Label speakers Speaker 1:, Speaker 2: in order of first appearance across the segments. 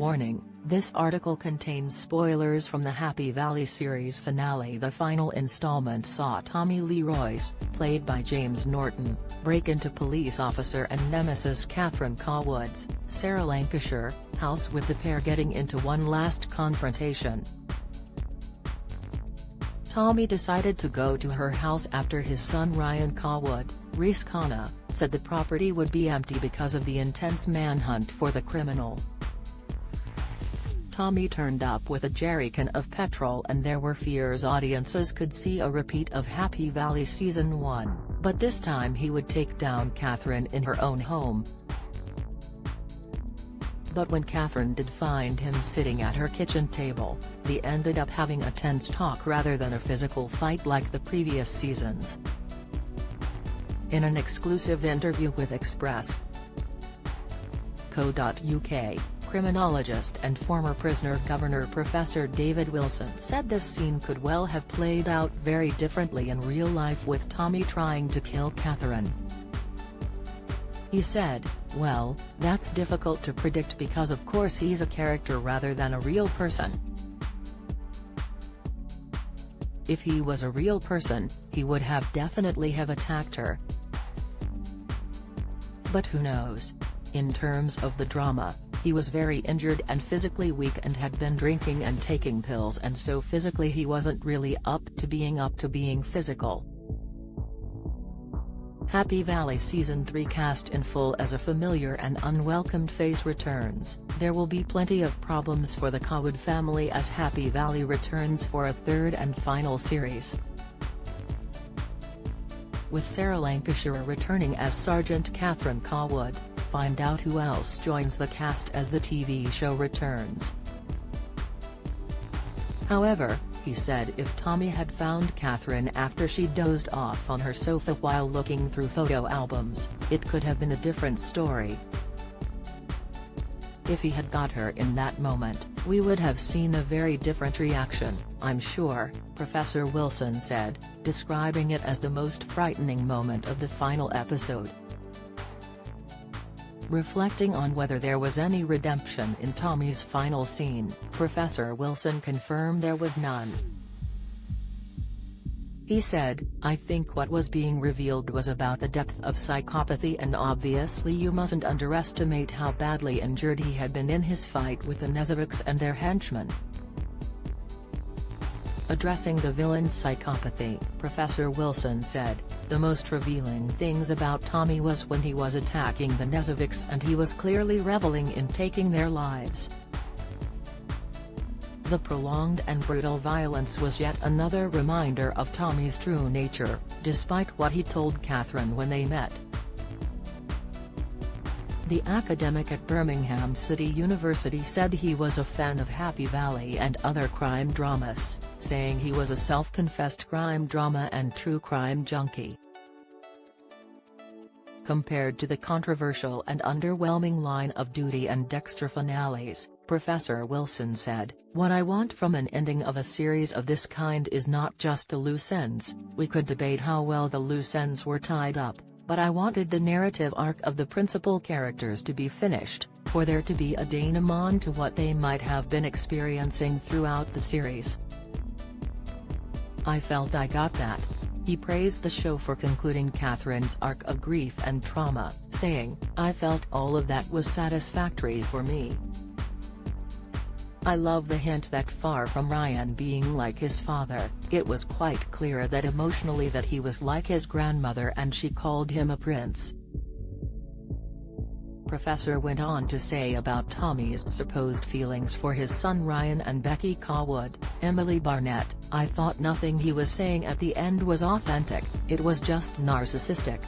Speaker 1: Warning, this article contains spoilers from the Happy Valley series finale. The final installment saw Tommy Lee Royce, played by James Norton, break into police officer and nemesis Catherine Cawood's, Sarah Lancashire, house, with the pair getting into one last confrontation. Tommy decided to go to her house after his son Ryan Cawood, Reese Kana, said the property would be empty because of the intense manhunt for the criminal. Tommy turned up with a jerrycan of petrol and there were fears audiences could see a repeat of Happy Valley Season 1, but this time he would take down Catherine in her own home. But when Catherine did find him sitting at her kitchen table, they ended up having a tense talk rather than a physical fight like the previous seasons. In an exclusive interview with Express.co.uk, criminologist and former prisoner governor Professor David Wilson said this scene could well have played out very differently in real life, with Tommy trying to kill Catherine. He said, "Well, that's difficult to predict because of course he's a character rather than a real person. If he was a real person, he would have definitely have attacked her. But who knows? In terms of the drama, he was very injured and physically weak and had been drinking and taking pills, and so physically he wasn't really up to being physical." Happy Valley Season 3 cast in full as a familiar and unwelcomed face returns. There will be plenty of problems for the Cawood family as Happy Valley returns for a third and final series. With Sarah Lancashire returning as Sergeant Catherine Cawood, find out who else joins the cast as the TV show returns. However, he said if Tommy had found Catherine after she dozed off on her sofa while looking through photo albums, it could have been a different story. If he had got her in that moment, we would have seen a very different reaction, I'm sure, Professor Wilson said, describing it as the most frightening moment of the final episode. Reflecting on whether there was any redemption in Tommy's final scene, Professor Wilson confirmed there was none. He said, "I think what was being revealed was about the depth of psychopathy, and obviously you mustn't underestimate how badly injured he had been in his fight with the Nezovics and their henchmen." Addressing the villain's psychopathy, Professor Wilson said, "The most revealing things about Tommy was when he was attacking the Nezovics and he was clearly reveling in taking their lives. The prolonged and brutal violence was yet another reminder of Tommy's true nature, despite what he told Catherine when they met." The academic at Birmingham City University said he was a fan of Happy Valley and other crime dramas, saying he was a self-confessed crime drama and true crime junkie. Compared to the controversial and underwhelming Line of Duty and Dexter finales, Professor Wilson said, "What I want from an ending of a series of this kind is not just the loose ends. We could debate how well the loose ends were tied up, but I wanted the narrative arc of the principal characters to be finished, for there to be a denouement to what they might have been experiencing throughout the series. I felt I got that." He praised the show for concluding Catherine's arc of grief and trauma, saying, "I felt all of that was satisfactory for me. I love the hint that far from Ryan being like his father, it was quite clear that emotionally that he was like his grandmother and she called him a prince." Professor went on to say about Tommy's supposed feelings for his son Ryan and Becky Cawood, Emily Barnett, "I thought nothing he was saying at the end was authentic, it was just narcissistic.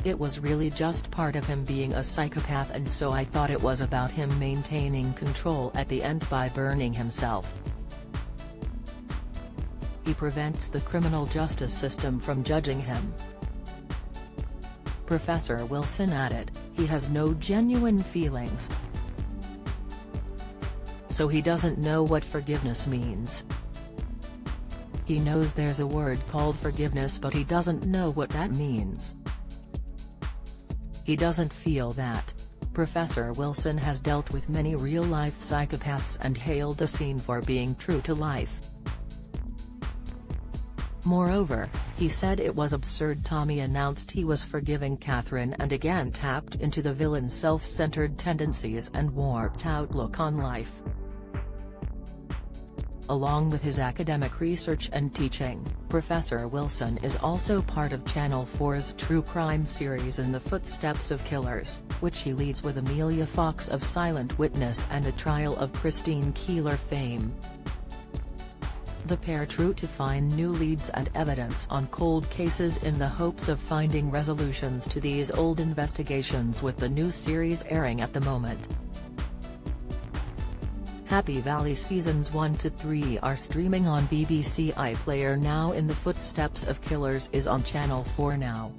Speaker 1: It was really just part of him being a psychopath, and so I thought it was about him maintaining control at the end by burning himself. He prevents the criminal justice system from judging him." Professor Wilson added, "He has no genuine feelings. So he doesn't know what forgiveness means. He knows there's a word called forgiveness, but he doesn't know what that means. He doesn't feel that. Professor Wilson has dealt with many real-life psychopaths and hailed the scene for being true to life. Moreover, he said it was absurd Tommy announced he was forgiving Catherine and again tapped into the villain's self-centered tendencies and warped outlook on life. Along with his academic research and teaching, Professor Wilson is also part of Channel 4's true crime series In the Footsteps of Killers, which he leads with Amelia Fox of Silent Witness and The Trial of Christine Keeler fame. The pair try to find new leads and evidence on cold cases in the hopes of finding resolutions to these old investigations, with the new series airing at the moment. Happy Valley Seasons 1 to 3 are streaming on BBC iPlayer now. In the Footsteps of Killers is on Channel 4 now.